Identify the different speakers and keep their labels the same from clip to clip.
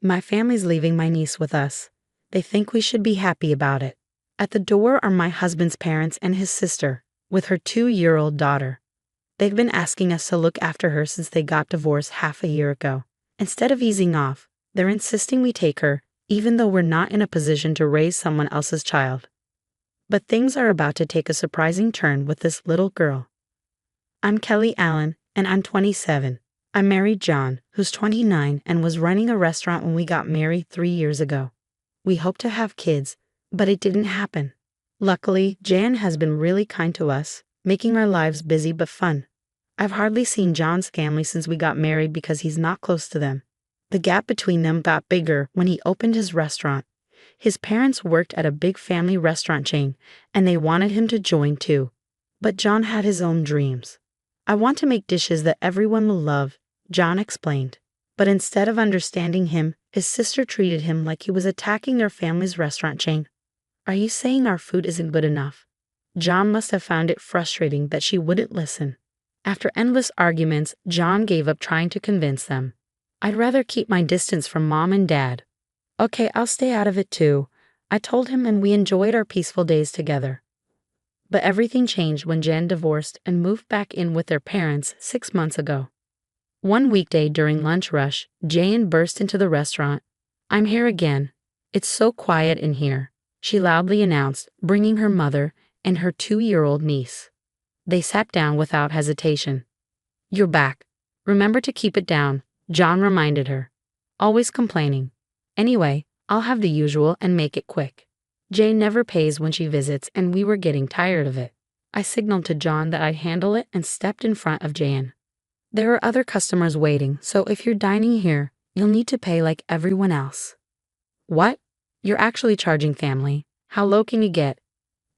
Speaker 1: My family's leaving my niece with us. They think we should be happy about it. At the door are my husband's parents and his sister, with her 2-year-old daughter. They've been asking us to look after her since they got divorced half a year ago. Instead of easing off, they're insisting we take her, even though we're not in a position to raise someone else's child. But things are about to take a surprising turn with this little girl. I'm Kelly Allen, and I'm 27. I married John, who's 29 and was running a restaurant when we got married 3 years ago. We hoped to have kids, but it didn't happen. Luckily, Jan has been really kind to us, making our lives busy but fun. I've hardly seen John's family since we got married because he's not close to them. The gap between them got bigger when he opened his restaurant. His parents worked at a big family restaurant chain, and they wanted him to join too. But John had his own dreams. I want to make dishes that everyone will love, John explained. But instead of understanding him, his sister treated him like he was attacking their family's restaurant chain. Are you saying our food isn't good enough? John must have found it frustrating that she wouldn't listen. After endless arguments, John gave up trying to convince them. I'd rather keep my distance from Mom and Dad. Okay, I'll stay out of it too, I told him, and we enjoyed our peaceful days together. But everything changed when Jan divorced and moved back in with their parents 6 months ago. One weekday during lunch rush, Jan burst into the restaurant. I'm here again. It's so quiet in here, she loudly announced, bringing her mother and her 2-year-old niece. They sat down without hesitation. You're back. Remember to keep it down, John reminded her. Always complaining. Anyway, I'll have the usual and make it quick. Jane never pays when she visits, and we were getting tired of it. I signaled to John that I'd handle it and stepped in front of Jan. There are other customers waiting, so if you're dining here, you'll need to pay like everyone else. What? You're actually charging family? How low can you get?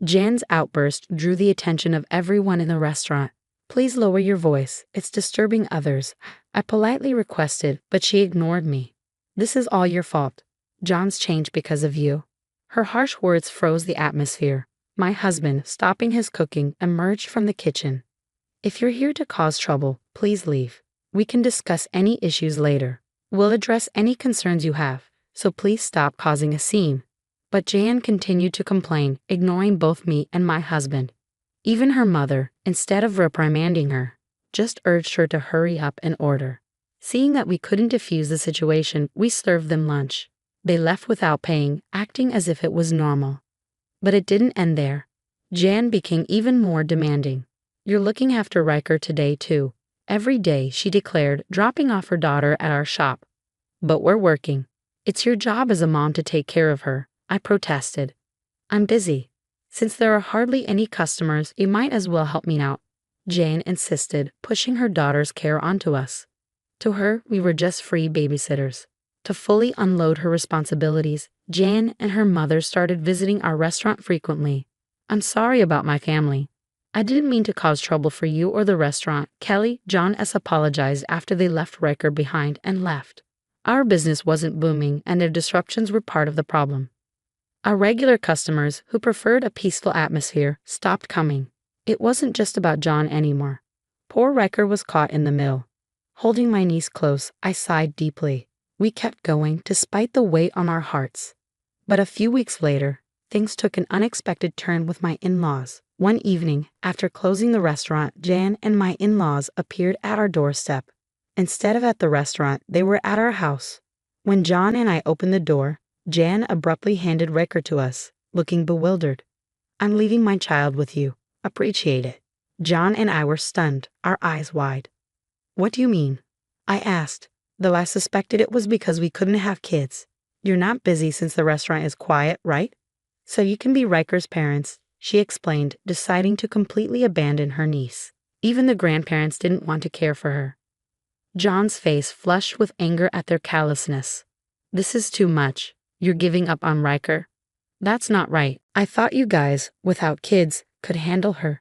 Speaker 1: Jan's outburst drew the attention of everyone in the restaurant. Please lower your voice, it's disturbing others, I politely requested, but she ignored me. This is all your fault. John's changed because of you. Her harsh words froze the atmosphere. My husband, stopping his cooking, emerged from the kitchen. If you're here to cause trouble, please leave. We can discuss any issues later. We'll address any concerns you have, so please stop causing a scene. But Jan continued to complain, ignoring both me and my husband. Even her mother, instead of reprimanding her, just urged her to hurry up and order. Seeing that we couldn't defuse the situation, we served them lunch. They left without paying, acting as if it was normal. But it didn't end there. Jan became even more demanding. You're looking after Riker today too. Every day, she declared, dropping off her daughter at our shop. But we're working. It's your job as a mom to take care of her, I protested. I'm busy. Since there are hardly any customers, you might as well help me out, Jane insisted, pushing her daughter's care onto us. To her, we were just free babysitters. To fully unload her responsibilities, Jan and her mother started visiting our restaurant frequently. I'm sorry about my family. I didn't mean to cause trouble for you or the restaurant, Kelly, John S. apologized after they left Riker behind and left. Our business wasn't booming, and their disruptions were part of the problem. Our regular customers, who preferred a peaceful atmosphere, stopped coming. It wasn't just about John anymore. Poor Riker was caught in the middle. Holding my niece close, I sighed deeply. We kept going, despite the weight on our hearts. But a few weeks later, things took an unexpected turn with my in-laws. One evening, after closing the restaurant, Jan and my in-laws appeared at our doorstep. Instead of at the restaurant, they were at our house. When John and I opened the door, Jan abruptly handed Riker to us, looking bewildered. I'm leaving my child with you. Appreciate it. John and I were stunned, our eyes wide. What do you mean? I asked, though I suspected it was because we couldn't have kids. You're not busy since the restaurant is quiet, right? So you can be Riker's parents, she explained, deciding to completely abandon her niece. Even the grandparents didn't want to care for her. John's face flushed with anger at their callousness. This is too much. You're giving up on Riker? That's not right. I thought you guys, without kids, could handle her,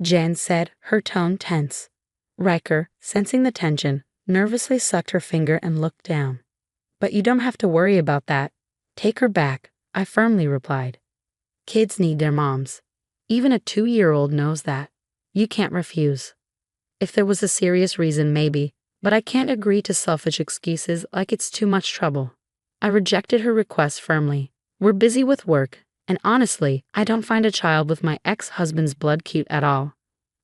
Speaker 1: Jan said, her tone tense. Riker, sensing the tension, nervously sucked her finger and looked down. But you don't have to worry about that. Take her back, I firmly replied. Kids need their moms. Even a 2-year-old knows that. You can't refuse. If there was a serious reason, maybe, but I can't agree to selfish excuses like it's too much trouble. I rejected her request firmly. We're busy with work, and honestly, I don't find a child with my ex-husband's blood cute at all.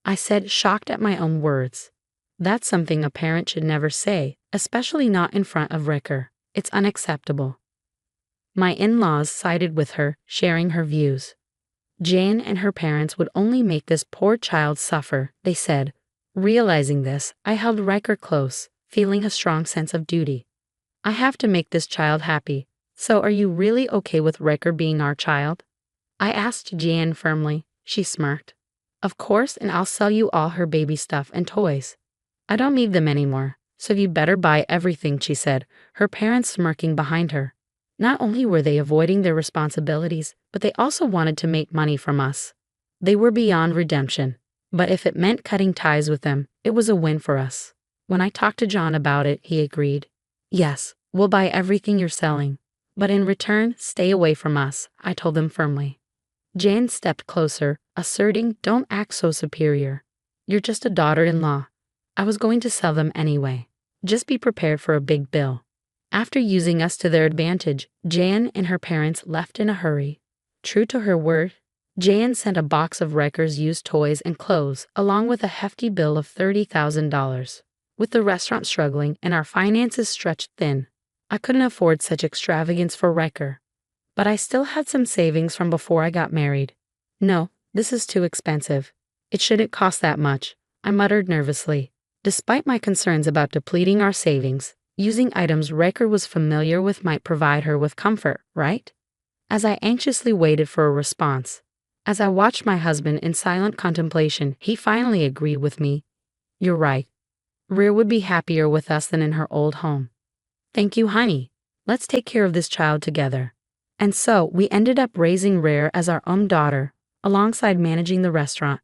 Speaker 1: I said, shocked at my own words. That's something a parent should never say, especially not in front of Ricker. It's unacceptable. My in-laws sided with her, sharing her views. Jane and her parents would only make this poor child suffer, they said. Realizing this, I held Riker close, feeling a strong sense of duty. I have to make this child happy. So are you really okay with Riker being our child? I asked Jane firmly. She smirked. Of course, and I'll sell you all her baby stuff and toys. I don't need them anymore, so you better buy everything, she said, her parents smirking behind her. Not only were they avoiding their responsibilities, but they also wanted to make money from us. They were beyond redemption, but if it meant cutting ties with them, it was a win for us. When I talked to John about it, he agreed. Yes, we'll buy everything you're selling, but in return, stay away from us, I told them firmly. Jane stepped closer, asserting, don't act so superior. You're just a daughter-in-law. I was going to sell them anyway. Just be prepared for a big bill. After using us to their advantage, Jan and her parents left in a hurry. True to her word, Jan sent a box of Riker's used toys and clothes, along with a hefty bill of $30,000. With the restaurant struggling and our finances stretched thin, I couldn't afford such extravagance for Riker. But I still had some savings from before I got married. No, this is too expensive. It shouldn't cost that much, I muttered nervously. Despite my concerns about depleting our savings, using items Riker was familiar with might provide her with comfort, right? As I anxiously waited for a response, as I watched my husband in silent contemplation, he finally agreed with me. You're right. Rhea would be happier with us than in her old home. Thank you, honey. Let's take care of this child together. And so we ended up raising Rhea as our own daughter, alongside managing the restaurant.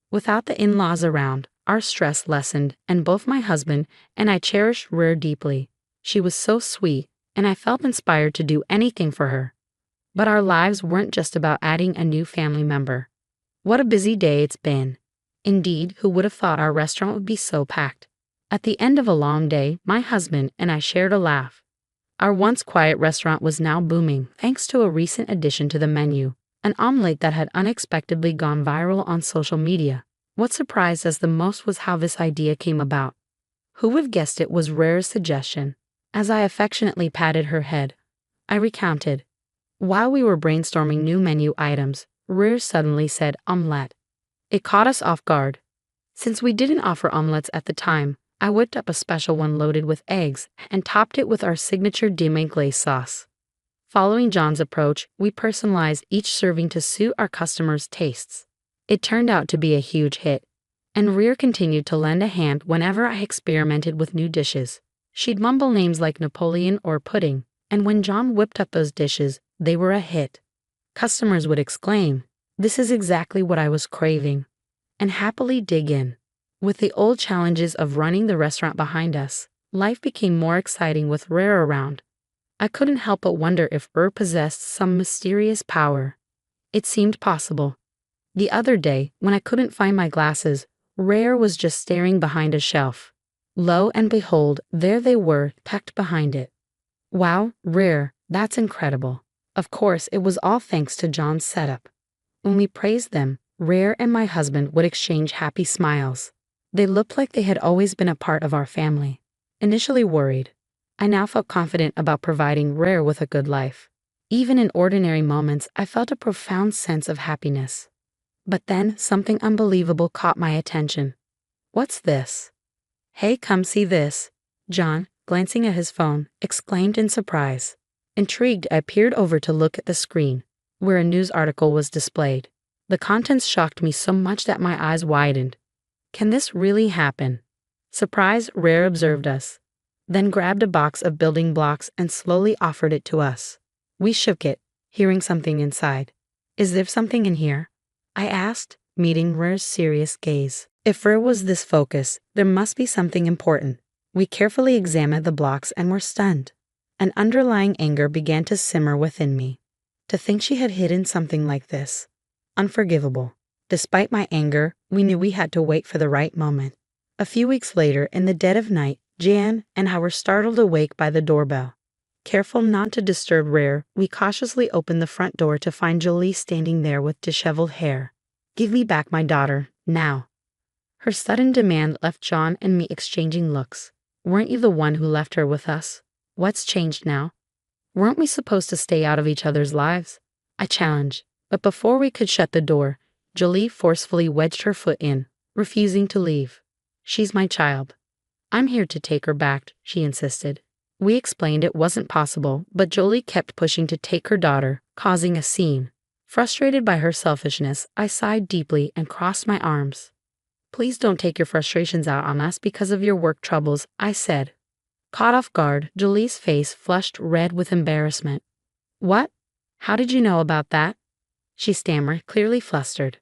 Speaker 1: Without the in-laws around, our stress lessened, and both my husband and I cherished Rhea deeply. She was so sweet, and I felt inspired to do anything for her. But our lives weren't just about adding a new family member. What a busy day it's been. Indeed, who would have thought our restaurant would be so packed? At the end of a long day, my husband and I shared a laugh. Our once quiet restaurant was now booming thanks to a recent addition to the menu, an omelette that had unexpectedly gone viral on social media. What surprised us the most was how this idea came about. Who would have guessed it was Rhea's suggestion? As I affectionately patted her head, I recounted. While we were brainstorming new menu items, Rhea suddenly said omelette. It caught us off guard. Since we didn't offer omelettes at the time, I whipped up a special one loaded with eggs and topped it with our signature demi glace sauce. Following John's approach, we personalized each serving to suit our customers' tastes. It turned out to be a huge hit, and Rhea continued to lend a hand whenever I experimented with new dishes. She'd mumble names like Napoleon or pudding, and when John whipped up those dishes, they were a hit. Customers would exclaim, "This is exactly what I was craving," and happily dig in. With the old challenges of running the restaurant behind us, life became more exciting with Rhea around. I couldn't help but wonder if Rhea possessed some mysterious power. It seemed possible. The other day, when I couldn't find my glasses, Rhea was just staring behind a shelf. Lo and behold, there they were, tucked behind it. Wow, Rhea, that's incredible. Of course, it was all thanks to John's setup. When we praised them, Rhea and my husband would exchange happy smiles. They looked like they had always been a part of our family. Initially worried, I now felt confident about providing Rhea with a good life. Even in ordinary moments, I felt a profound sense of happiness. But then something unbelievable caught my attention. What's this? Hey, come see this. John, glancing at his phone, exclaimed in surprise. Intrigued, I peered over to look at the screen, where a news article was displayed. The contents shocked me so much that my eyes widened. Can this really happen? Surprised, Rhea observed us, then grabbed a box of building blocks and slowly offered it to us. We shook it, hearing something inside. Is there something in here? I asked, meeting Rhea's serious gaze. If Rhea was this focused, there must be something important. We carefully examined the blocks and were stunned. An underlying anger began to simmer within me. To think she had hidden something like this. Unforgivable. Despite my anger, we knew we had to wait for the right moment. A few weeks later, in the dead of night, Jan and I were startled awake by the doorbell. Careful not to disturb Rare, we cautiously opened the front door to find Jolie standing there with disheveled hair. "Give me back my daughter, now." Her sudden demand left John and me exchanging looks. "Weren't you the one who left her with us? What's changed now? Weren't we supposed to stay out of each other's lives?" I challenged, but before we could shut the door, Jolie forcefully wedged her foot in, refusing to leave. "She's my child. I'm here to take her back," she insisted. We explained it wasn't possible, but Jolie kept pushing to take her daughter, causing a scene. Frustrated by her selfishness, I sighed deeply and crossed my arms. "Please don't take your frustrations out on us because of your work troubles," I said. Caught off guard, Jolie's face flushed red with embarrassment. "What? How did you know about that?" she stammered, clearly flustered.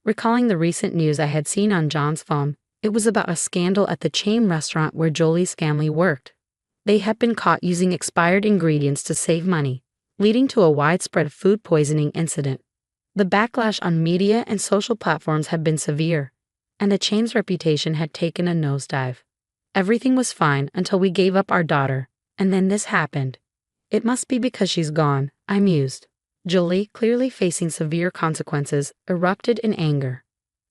Speaker 1: Recalling the recent news I had seen on John's phone, it was about a scandal at the chain restaurant where Jolie's family worked. They had been caught using expired ingredients to save money, leading to a widespread food poisoning incident. The backlash on media and social platforms had been severe, and the chain's reputation had taken a nosedive. Everything was fine until we gave up our daughter, and then this happened. "It must be because she's gone," I mused. Jolie, clearly facing severe consequences, erupted in anger.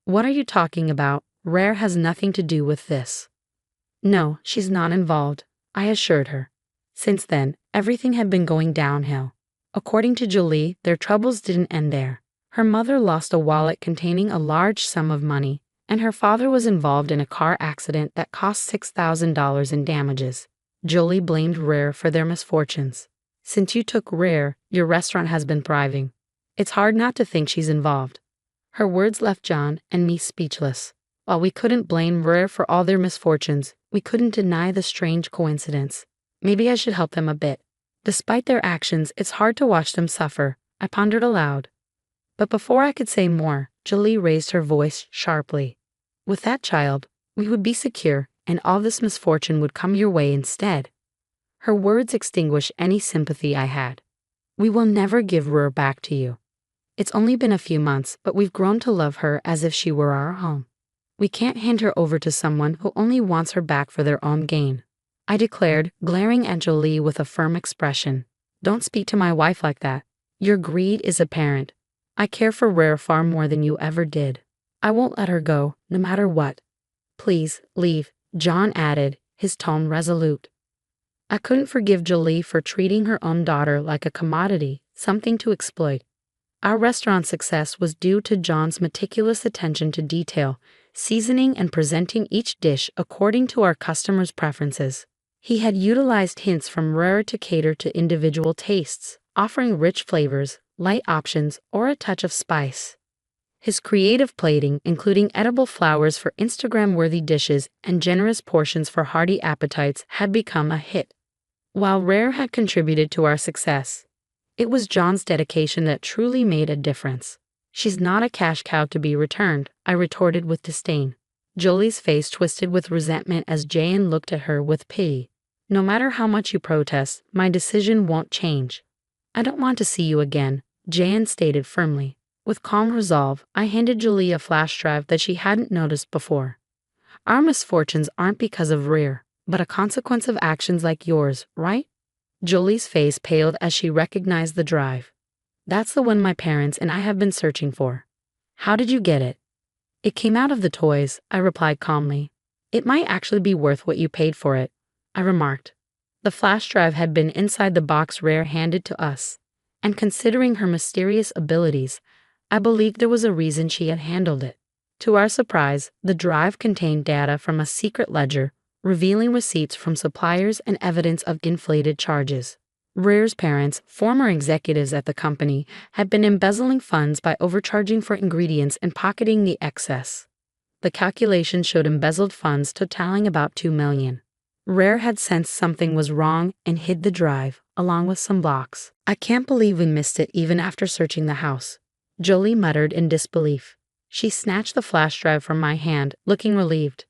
Speaker 1: "What are you talking about? Rare has nothing to do with this." "No, she's not involved," I assured her. Since then, everything had been going downhill. According to Jolie, their troubles didn't end there. Her mother lost a wallet containing a large sum of money, and her father was involved in a car accident that cost $6,000 in damages. Jolie blamed Rare for their misfortunes. "Since you took Rare, your restaurant has been thriving. It's hard not to think she's involved." Her words left John and me speechless. While we couldn't blame Rare for all their misfortunes, we couldn't deny the strange coincidence. Maybe I should help them a bit. Despite their actions, it's hard to watch them suffer, I pondered aloud. But before I could say more, Jolie raised her voice sharply. "With that child, we would be secure, and all this misfortune would come your way instead." Her words extinguished any sympathy I had. "We will never give Rare back to you. It's only been a few months, but we've grown to love her as if she were our own. We can't hand her over to someone who only wants her back for their own gain," I declared, glaring at Jolie with a firm expression. "Don't speak to my wife like that. Your greed is apparent. I care for Rare far more than you ever did. I won't let her go, no matter what." "Please, leave," John added, his tone resolute. I couldn't forgive Jolie for treating her own daughter like a commodity, something to exploit. Our restaurant's success was due to John's meticulous attention to detail, seasoning and presenting each dish according to our customers' preferences. He had utilized hints from Rare to cater to individual tastes, offering rich flavors, light options, or a touch of spice. His creative plating, including edible flowers for Instagram-worthy dishes and generous portions for hearty appetites, had become a hit. While Rare had contributed to our success, it was John's dedication that truly made a difference. "She's not a cash cow to be returned," I retorted with disdain. Jolie's face twisted with resentment as Jan looked at her with pity. "No matter how much you protest, my decision won't change." "I don't want to see you again," Jan stated firmly. With calm resolve, I handed Jolie a flash drive that she hadn't noticed before. "Our misfortunes aren't because of Rare, but a consequence of actions like yours, right?" Jolie's face paled as she recognized the drive. "That's the one my parents and I have been searching for." "How did you get it?" "It came out of the toys," I replied calmly. "It might actually be worth what you paid for it," I remarked. The flash drive had been inside the box Rare handed to us, and considering her mysterious abilities, I believed there was a reason she had handled it. To our surprise, the drive contained data from a secret ledger, revealing receipts from suppliers and evidence of inflated charges. Rare's parents, former executives at the company, had been embezzling funds by overcharging for ingredients and pocketing the excess. The calculation showed embezzled funds totaling about $2 million. Rare had sensed something was wrong and hid the drive, along with some blocks. "I can't believe we missed it even after searching the house," Jolie muttered in disbelief. She snatched the flash drive from my hand, looking relieved.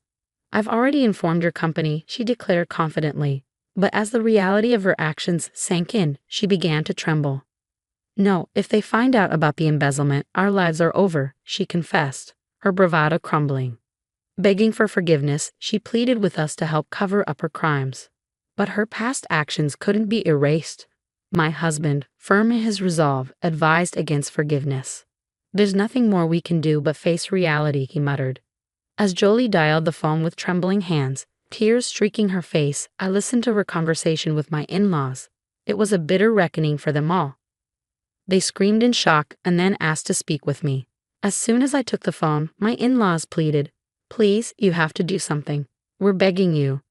Speaker 1: "I've already informed your company," she declared confidently. But as the reality of her actions sank in, she began to tremble. "No, if they find out about the embezzlement, our lives are over," she confessed, her bravado crumbling. Begging for forgiveness, she pleaded with us to help cover up her crimes. But her past actions couldn't be erased. My husband, firm in his resolve, advised against forgiveness. There's nothing more we can do but face reality, he muttered. As Jolie dialed the phone with trembling hands, tears streaking her face, I listened to her conversation with my in-laws. It was a bitter reckoning for them all. They screamed in shock and then asked to speak with me. As soon as I took the phone, my in-laws pleaded, "Please, you have to do something. We're begging you."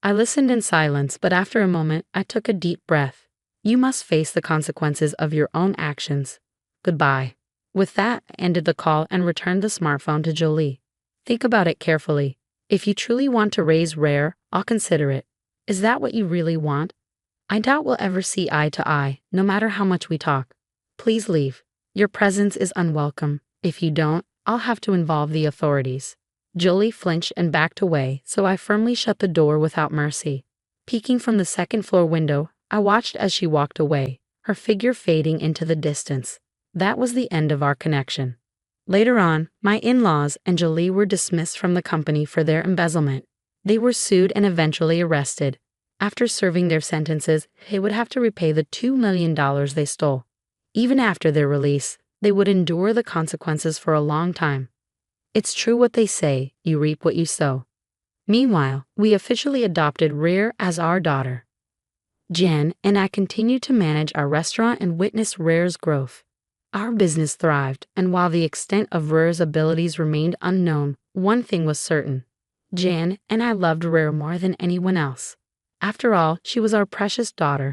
Speaker 1: I listened in silence, but after a moment, I took a deep breath. You must face the consequences of your own actions. Goodbye. With that, I ended the call and returned the smartphone to Jolie. Think about it carefully. If you truly want to raise Rare, I'll consider it. Is that what you really want? I doubt we'll ever see eye to eye, no matter how much we talk. Please leave. Your presence is unwelcome. If you don't, I'll have to involve the authorities. Jolie flinched and backed away, so I firmly shut the door without mercy. Peeking from the second-floor window, I watched as she walked away, her figure fading into the distance. That was the end of our connection. Later on, my in-laws and Jolie were dismissed from the company for their embezzlement. They were sued and eventually arrested. After serving their sentences, they would have to repay the $2 million they stole. Even after their release, they would endure the consequences for a long time. It's true what they say, you reap what you sow. Meanwhile, we officially adopted Rare as our daughter. Jen and I continued to manage our restaurant and witness Rare's growth. Our business thrived, and while the extent of Rare's abilities remained unknown, one thing was certain. Jen and I loved Rare more than anyone else. After all, she was our precious daughter,